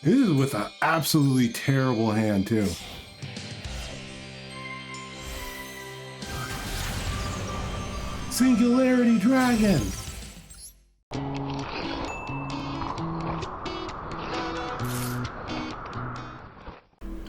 This is with an absolutely terrible hand too. Singularity Dragon!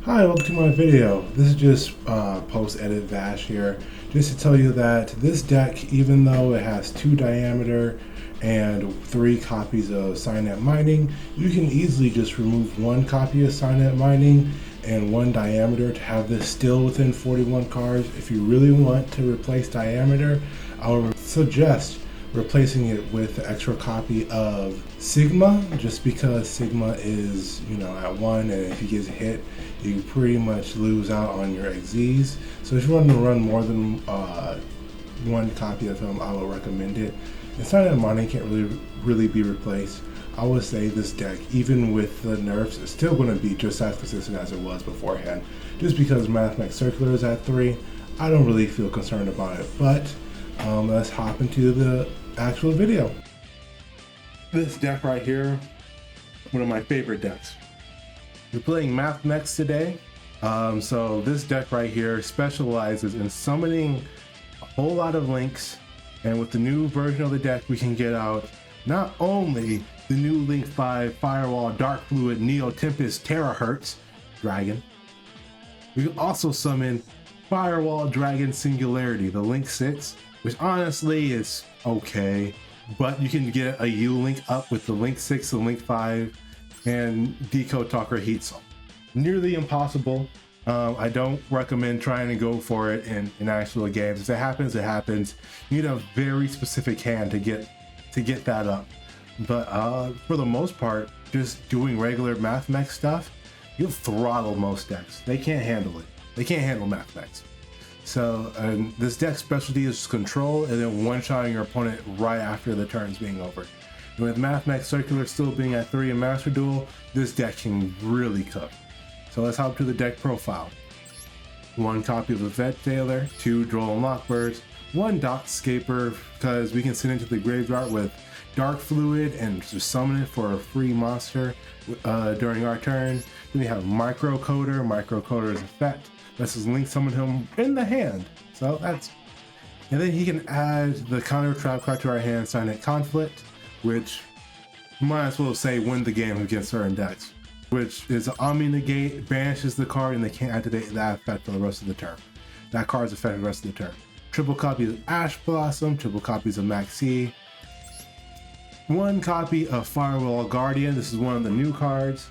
Hi, welcome to my video. This is just post-edit Vash here, just to tell you that this deck, even though it has 2 diameter and 3 copies of cynet mining, you can easily just remove 1 copy of cynet mining and 1 diameter to have this still within 41 cards. If you really want to replace diameter, I would suggest replacing it with the extra copy of Sigma, just because Sigma is, at 1, and if he gets hit, you pretty much lose out on your XZs. So if you want to run more than 1 copy of him, I would recommend it. And cynet mining can't really be replaced. I would say this deck, even with the nerfs, is still going to be just as consistent as it was beforehand. Just because Mathmechs Circular is at 3, I don't really feel concerned about it. But let's hop into the actual video. This deck right here, one of my favorite decks. We're playing Mathmechs today. So this deck right here specializes in summoning a whole lot of links, and with the new version of the deck we can get out not only the new Link 5 Firewall Dark Fluid Neo Tempest Terahertz Dragon, we can also summon Firewall Dragon Singularity, the Link 6, which honestly is okay, but you can get a U-Link up with the Link 6, the Link 5, and Decode Talker Heat Soul. Nearly impossible. I don't recommend trying to go for it in actual games. If it happens, it happens. You need a very specific hand to get that up. But for the most part, just doing regular Mathmechs stuff, you'll throttle most decks. They can't handle it. They can't handle Mathmechs. So this deck's specialty is control, and then one-shotting your opponent right after the turn's being over. And with Mathmechs Circular still being at 3 in Master Duel, this deck can really cook. So let's hop to the deck profile. 1 copy of the Vet Jailer, 2 Droll and Lockbirds, 1 Dot Scaper, because we can send it to the graveyard with Dark Fluid and just summon it for a free monster during our turn. Then we have Microcoder. Microcoder's effect lets us link summon him in the hand. So that's... And then he can add the counter trap card to our hand, cynet Conflict, which might as well say win the game against certain decks, which is Omni Negate, banishes the card, and they can't activate that effect for the rest of the turn. That card is affected the rest of the turn. Triple copies of Ash Blossom, triple copies of Maxi, 1 copy of Firewall Guardian. This is one of the new cards.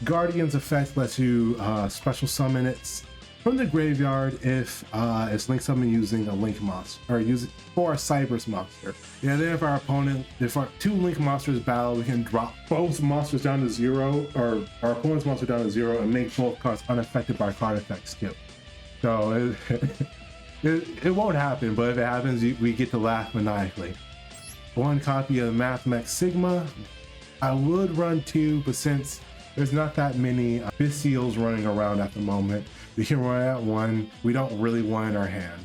Guardian's effect lets you special summon it from the graveyard if it's link summon using a link monster, or use it for a Cyber's monster. Yeah, then if our 2 link monsters battle, we can drop both monsters down to 0, or our opponent's monster down to 0, and make both cards unaffected by card effect skip. So it won't happen, but if it happens, we get to laugh maniacally. 1 copy of Mathmechs Sigma. I would run 2, but since there's not that many Bisials running around at the moment, we can run out 1. We don't really want in our hand.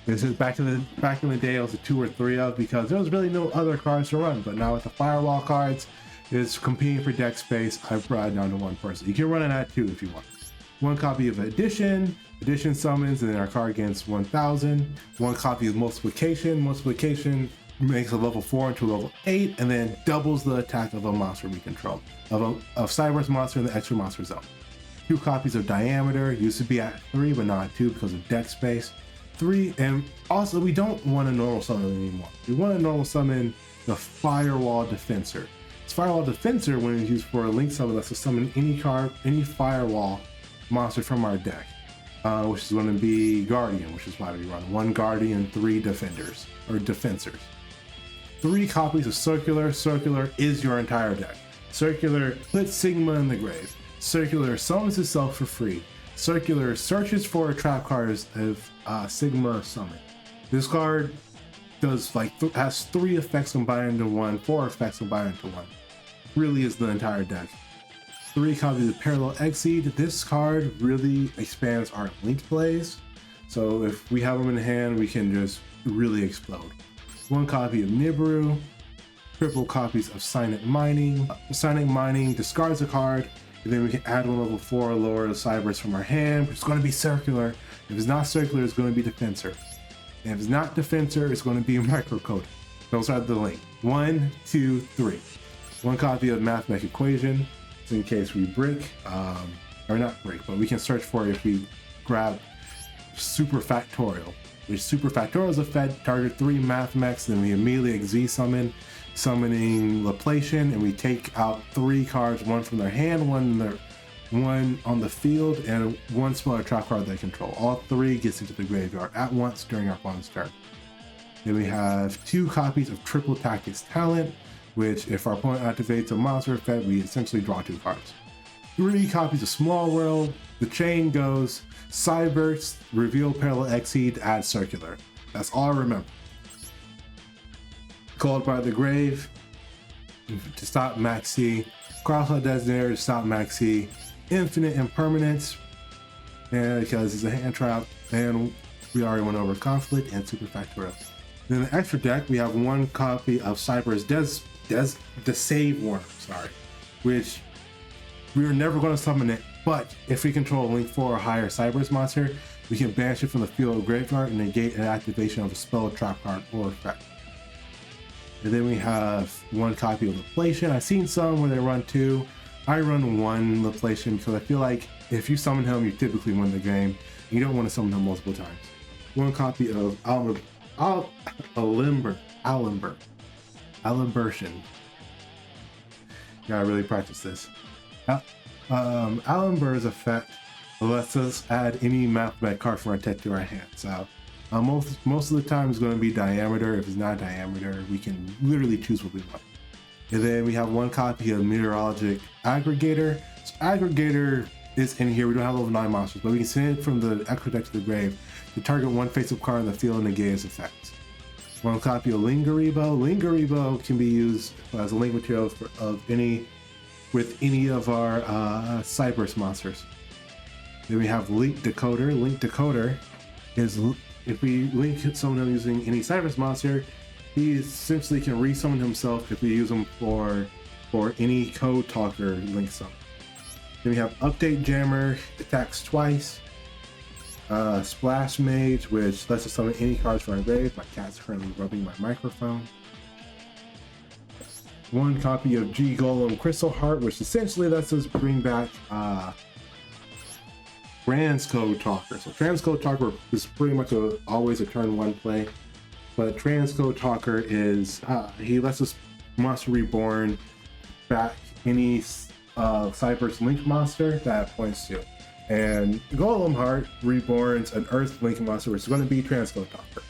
This is back in the day, it was a 2 or 3 of, because there was really no other cards to run. But now with the Firewall cards, it's competing for deck space. I've brought it down to 1 person. You can run it at 2 if you want. 1 copy of Addition summons, and then our card gains 1,000. 1 copy of Multiplication. Multiplication makes a level 4 into a level 8, and then doubles the attack of a monster we control, of Cyber's monster in the extra monster zone. 2 copies of Diameter, used to be at 3 but not 2 because of deck space. 3, and also we don't want a normal summon anymore. We want to normal summon the Firewall Defensor. This Firewall Defensor, when it's used for a link summon, lets us summon any Firewall monster from our deck, which is going to be Guardian, which is why we run 1 Guardian, 3 Defenders, or Defensors. 3 copies of Circular. Circular is your entire deck. Circular puts Sigma in the grave. Circular summons itself for free. Circular searches for trap cards of Sigma summon. This card does has 3 effects combined into 1, 4 effects combined into 1. Really is the entire deck. 3 copies of Parallel Exceed. This card really expands our link plays. So if we have them in hand, we can just really explode. 1 copy of Nibiru, triple copies of cynet Mining. Cynet Mining discards a card, And then we can add one level 4 lower the Cyberse from our hand, which is going to be circular. If it's not circular, it's going to be defensor. And if it's not defensor, it's going to be microcode. Those are the link. 1, 2, 3. One copy of Mathmechs equation, in case we break, or not break, but we can search for it if we grab super factorial. Which super factorial is a fed target 3 Mathmechs, then we immediately XZ summon, summoning Laplacian, and we take out 3 cards, one from their hand, one on the field, and one spell or trap card they control. All 3 gets into the graveyard at once during our opponent's turn. Then we have 2 copies of Triple Tactics Talent, which if our opponent activates a monster effect, we essentially draw 2 cards. 3 copies of Small World. The chain goes Cyberse, reveal Parallel Exceed, add Circular. That's all I remember. Called by the Grave to stop Maxi. Crossfire Designator to stop Maxi. Infinite Impermanence, and because it's a hand trap, and we already went over Conflict and Super Factorial. Then the extra deck, we have 1 copy of Cyberse the Save Worm, which we are never going to summon it, but if we control a Link 4 or higher Cyberse monster, we can banish it from the field or graveyard and negate an activation of a spell, trap card, or effect. And then we have 1 copy of Laplacian. I've seen some where they run 2. I run 1 Laplacian because I feel like if you summon him, you typically win the game. You don't want to summon him multiple times. 1 copy of Alimbertion. Gotta really practice this. Alimber's effect lets us add any Mathmech card from our deck to our hand. So most of the time it's going to be Diameter. If it's not Diameter, we can literally choose what we want. And then we have 1 copy of Meteorologic Aggregator. So Aggregator is in here. We don't have level 9 monsters, but we can send it from the extra deck to the grave to target 1 face-up card in the field and negate its effects. 1 copy of Lingeribo. Lingeribo can be used as a link material with any of our Cyberse monsters. Then we have Link Decoder. Link Decoder is if we link someone using any Cyberse monster, he essentially can resummon himself if we use him for any Code Talker link summon. Then we have Update Jammer, attacks twice. Splash Mage, which lets us summon any cards from our grave. My cat's currently rubbing my microphone. 1 copy of G Golem Crystal Heart, which essentially lets us bring back Transcode Talker. So Transcode Talker is pretty much always a turn 1 play. But Transcode Talker is, he lets us Monster Reborn back any Cyberse Link monster that points to. And Golem Heart reborns an Earth Link monster, which is going to be Transcode Talker.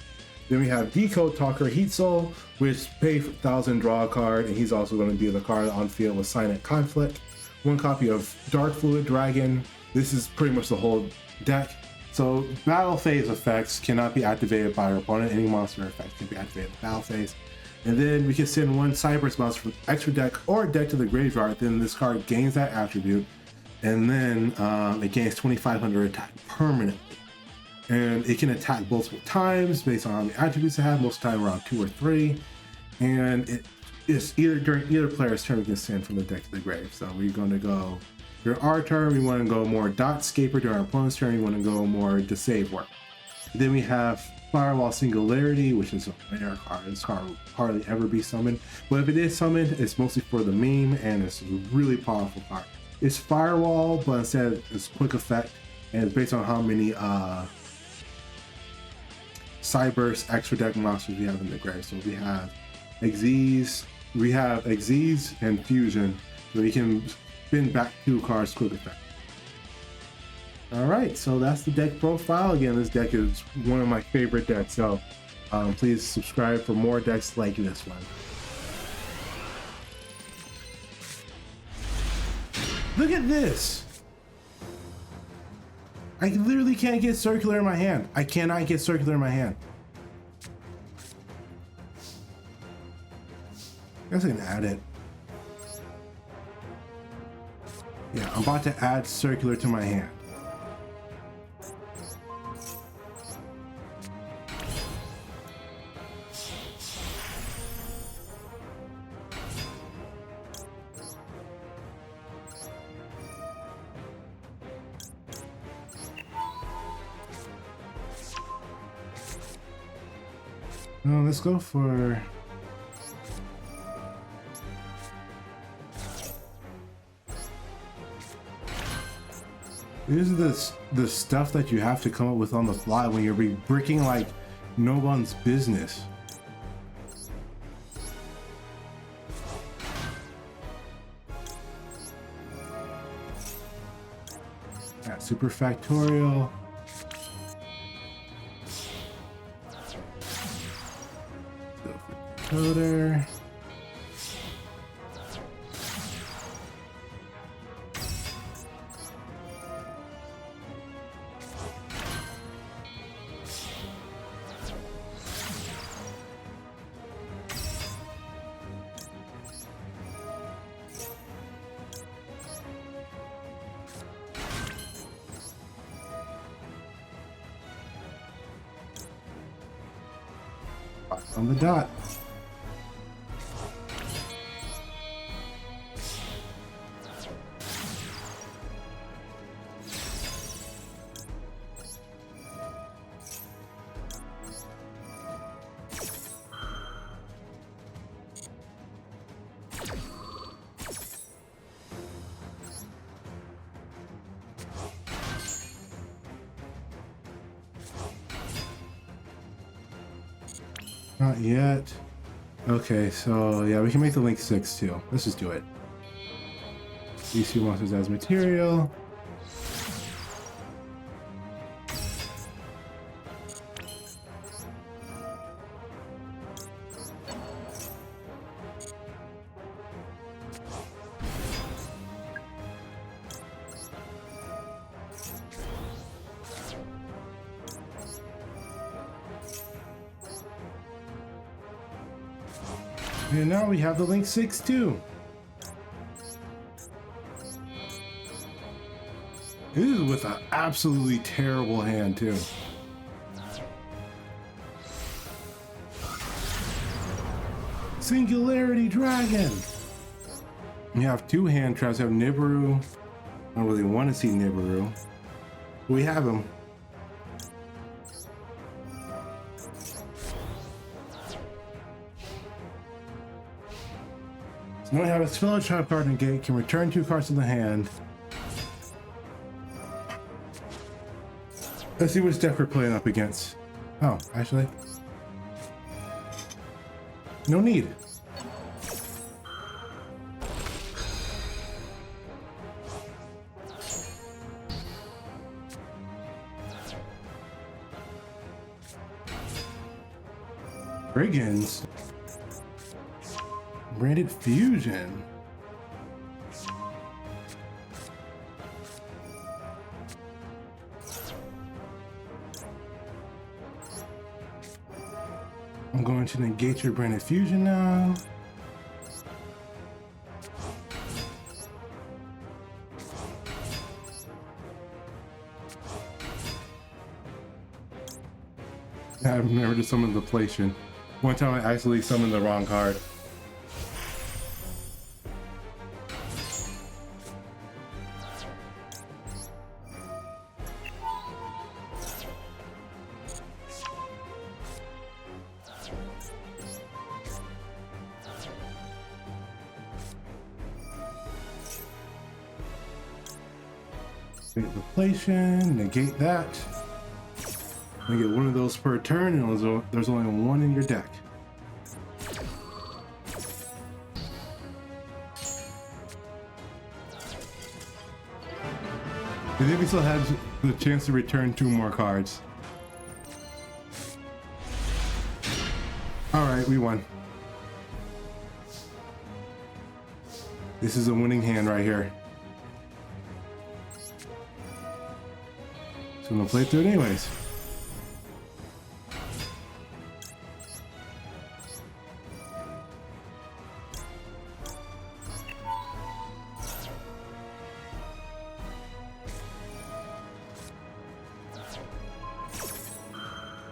Then we have Decode Talker Heat Soul, which pay 1,000, draw a card, and he's also going to be the card on field with Cynet Conflict. 1 copy of Dark Fluid Dragon. This is pretty much the whole deck. So battle phase effects cannot be activated by our opponent. Any monster effect can be activated in the battle phase. And then we can send 1 Cyberse monster from extra deck or deck to the graveyard. Then this card gains that attribute, and then it gains 2,500 attack permanently. And it can attack multiple times based on how many attributes it has, most of the time around 2 or 3. And it is during either player's turn we can send from the deck to the grave. So we're going to go, during our turn, we want to go more Dot Scaper. During our opponent's turn, we want to go more the Save Work. Then we have Firewall Singularity, which is a rare card. This card will hardly ever be summoned. But if it is summoned, it's mostly for the meme, and it's a really powerful card. It's Firewall, but instead it's quick effect, and it's based on how many Cyberse extra deck monsters we have in the grave. So we have Xyz, and Fusion, so we can spin back 2 cards quick effect. Alright, so that's the deck profile. Again, this deck is one of my favorite decks, so please subscribe for more decks like this one. Look at this! I literally can't get circular in my hand. I cannot get circular in my hand. I guess I can add it. Yeah, I'm about to add circular to my hand. No, let's go for... This is the stuff that you have to come up with on the fly when you're bricking like no one's business. Yeah, super factorial. Coder. On the dot. Not yet. Okay, so yeah, we can make the link 6 too. Let's just do it. DC monsters as material. And now we have the link 6 too. This is with an absolutely terrible hand too. Singularity Dragon. You have 2 hand traps. You have Nibiru. I don't really want to see Nibiru. We have him. So now we have a Spell Trap card negate, can return 2 cards to the hand. Let's see which deck we're playing up against. Oh, actually. No need. Brigands. Branded Fusion. I'm going to negate your Branded Fusion now. I remember to summon the Depletion. One time I actually summoned the wrong card. Depletion, negate that. You get one of those per turn, and there's only 1 in your deck. And then we still had the chance to return 2 more cards. Alright, we won. This is a winning hand right here. So I'm gonna play through it anyways.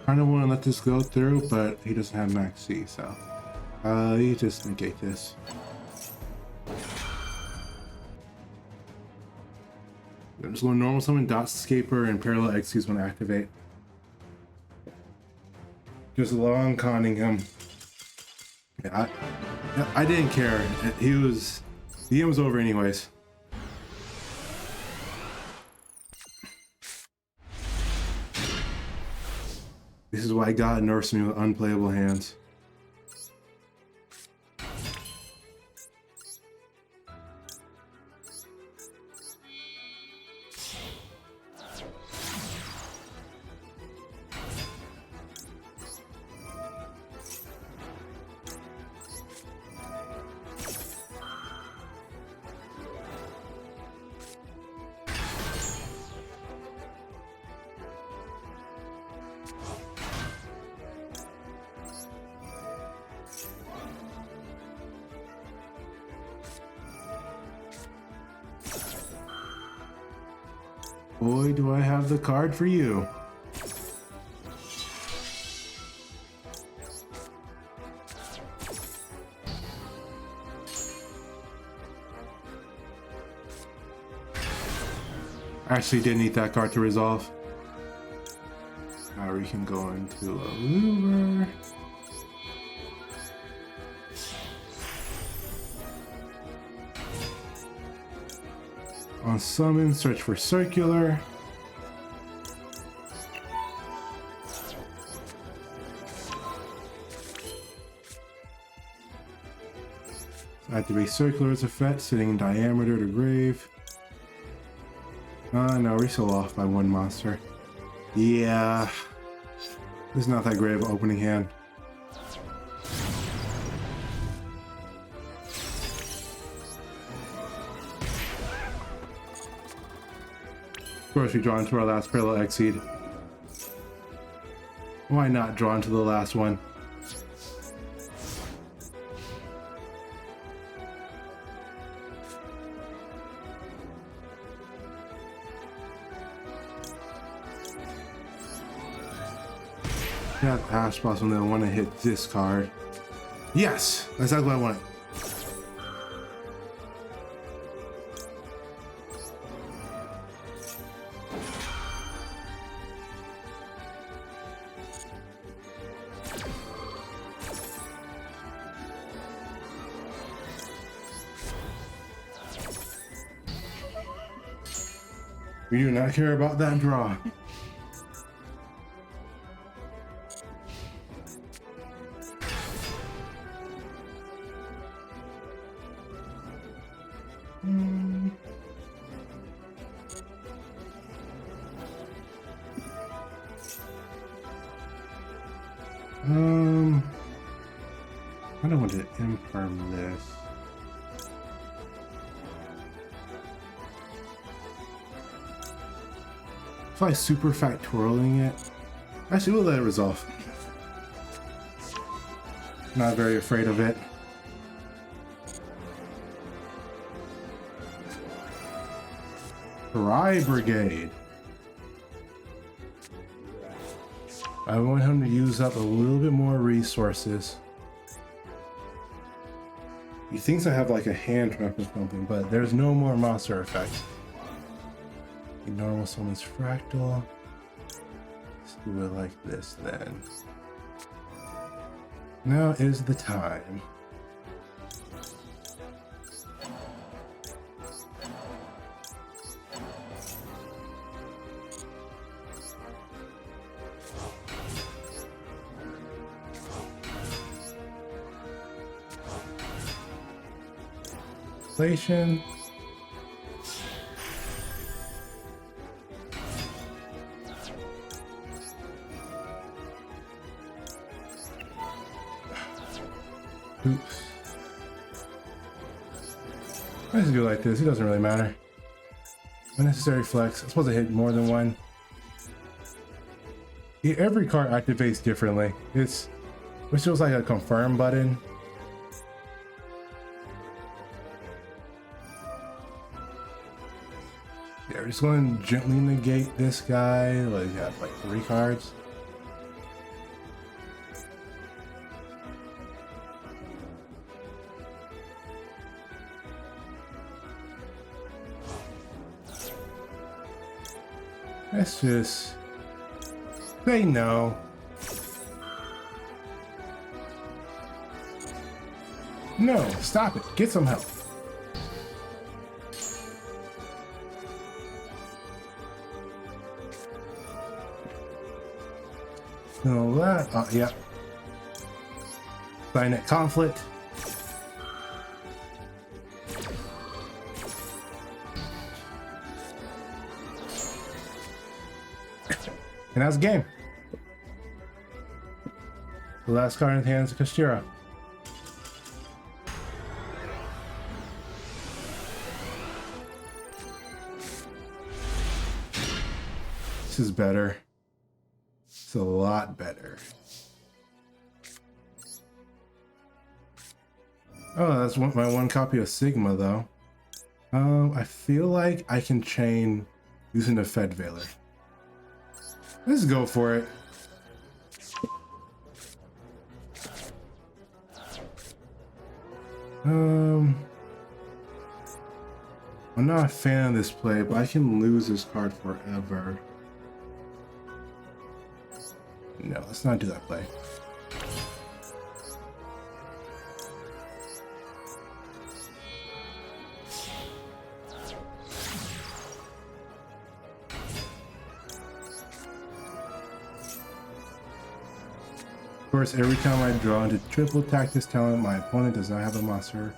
I don't want to let this go through, but he doesn't have max C, so you just negate this. I'm just going to normal summon Dot Scaper and Parallel Executes when I activate. Just long conning him. Yeah, I didn't care. The game was over anyways. This is why God nursed me with unplayable hands. Boy, do I have the card for you. I actually did need that card to resolve. Now we can go into a lure. On summon, search for circular. Activate circular's effect, setting in diameter to grave. No, we're still off by one monster. Yeah. This is not that great of an opening hand. Of course, we draw into our last parallel exceed. Why not draw into the last one? That Ash Blossom, I want to hit this card. Yes! That's exactly what I wanted. We do not care about that draw. I don't want to imperm this. If I super factorialing it, actually we'll let it resolve. Not very afraid of it. Cry Brigade. I want him to use up a little bit more resources. He thinks I have like a hand trap or something, but there's no more monster effects. The normal summons fractal. Let's do it like this then. Now is the time. Inflation. Oops. I just do it like this. It doesn't really matter. Unnecessary flex. I'm supposed to hit more than one. Yeah, every card activates differently. Which feels like a confirm button. Yeah, we're just going to gently negate this guy. Like, you have like 3 cards. Let's just say no. No, stop it. Get some help. No, that. Yeah. Cynet conflict. And that's the game. The last card in the hands of Kashira. This is better. It's a lot better. Oh, that's my one copy of Sigma, though. I feel like I can chain using the Fed Veiler. Let's go for it. I'm not a fan of this play, but I can lose this card forever. No, let's not do that play. Of course, every time I draw into triple attack this talent, my opponent does not have a monster.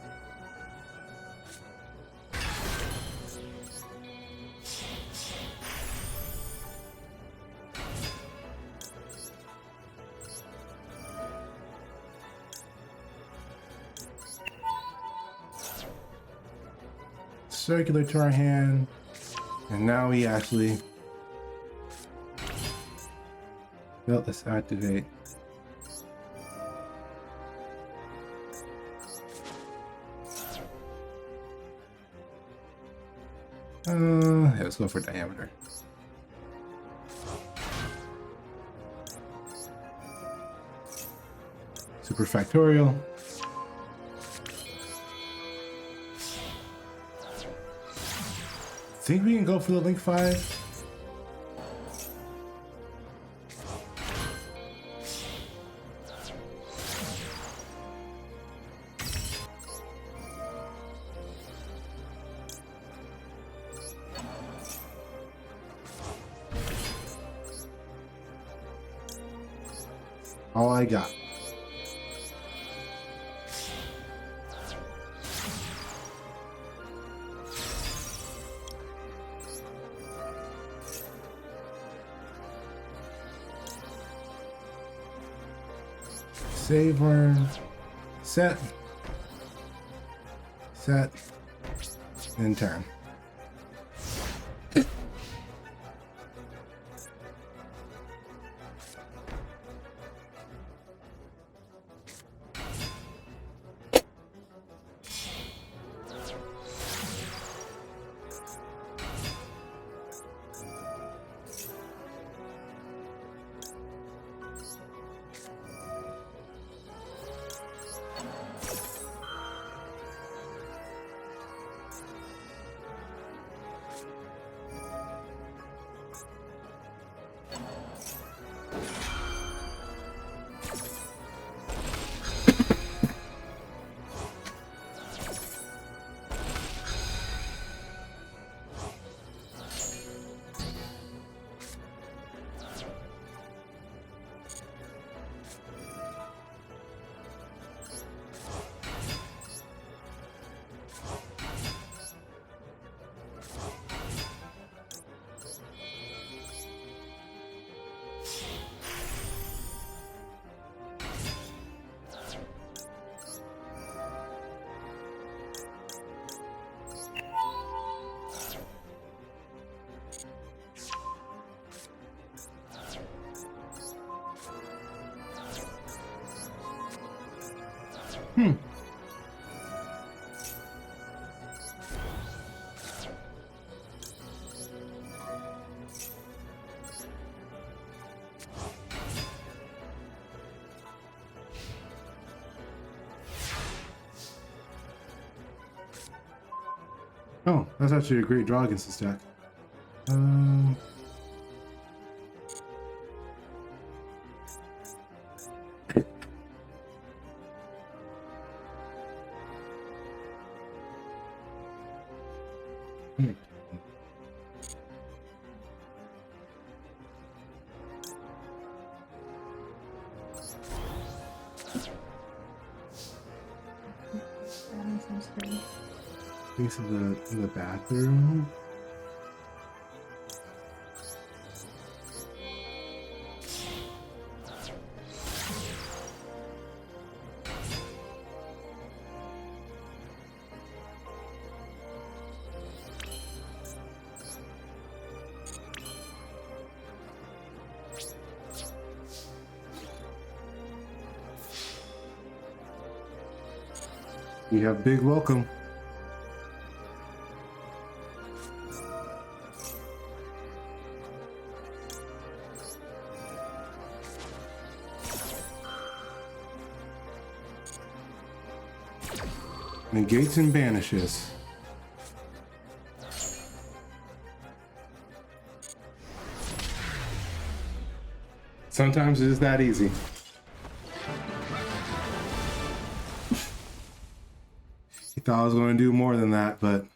Circular to our hand, and now we actually. Well, let's activate. Yeah, let's go for diameter. Super factorial. Think we can go for the Link 5? All I got. Save learn, set, and turn. Oh, that's actually a great draw against this deck. Piece of the bathroom. You have big welcome. Negates and banishes. Sometimes it is that easy. He thought I was going to do more than that, but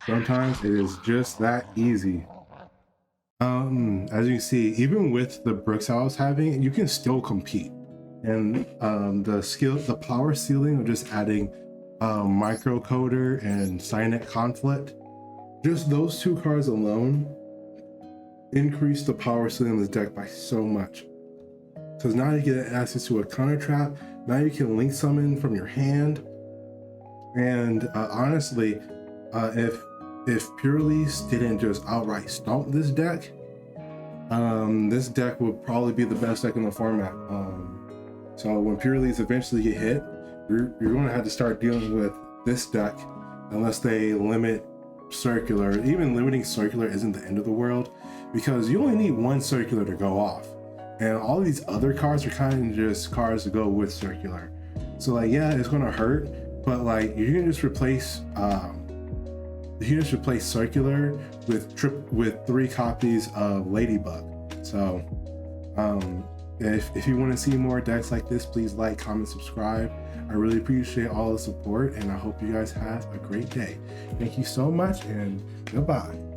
sometimes it is just that easy. As you can see, even with the bricks I was having, you can still compete. And the power ceiling of just adding microcoder and cynet conflict, just those two cards alone increase the power ceiling of this deck by so much. Because now you get access to a counter trap. Now you can link summon from your hand. And honestly, if Purelease didn't just outright stomp this deck would probably be the best deck in the format. So when Purelease eventually get hit, you're going to have to start dealing with this deck unless they limit circular. Even limiting circular isn't the end of the world, because you only need one circular to go off. And all these other cards are kind of just cards to go with circular. So like, yeah, it's going to hurt, but like you can just replace circular with 3 copies of Ladybug. So if you want to see more decks like this, please like, comment, subscribe. I really appreciate all the support, and I hope you guys have a great day. Thank you so much, and goodbye.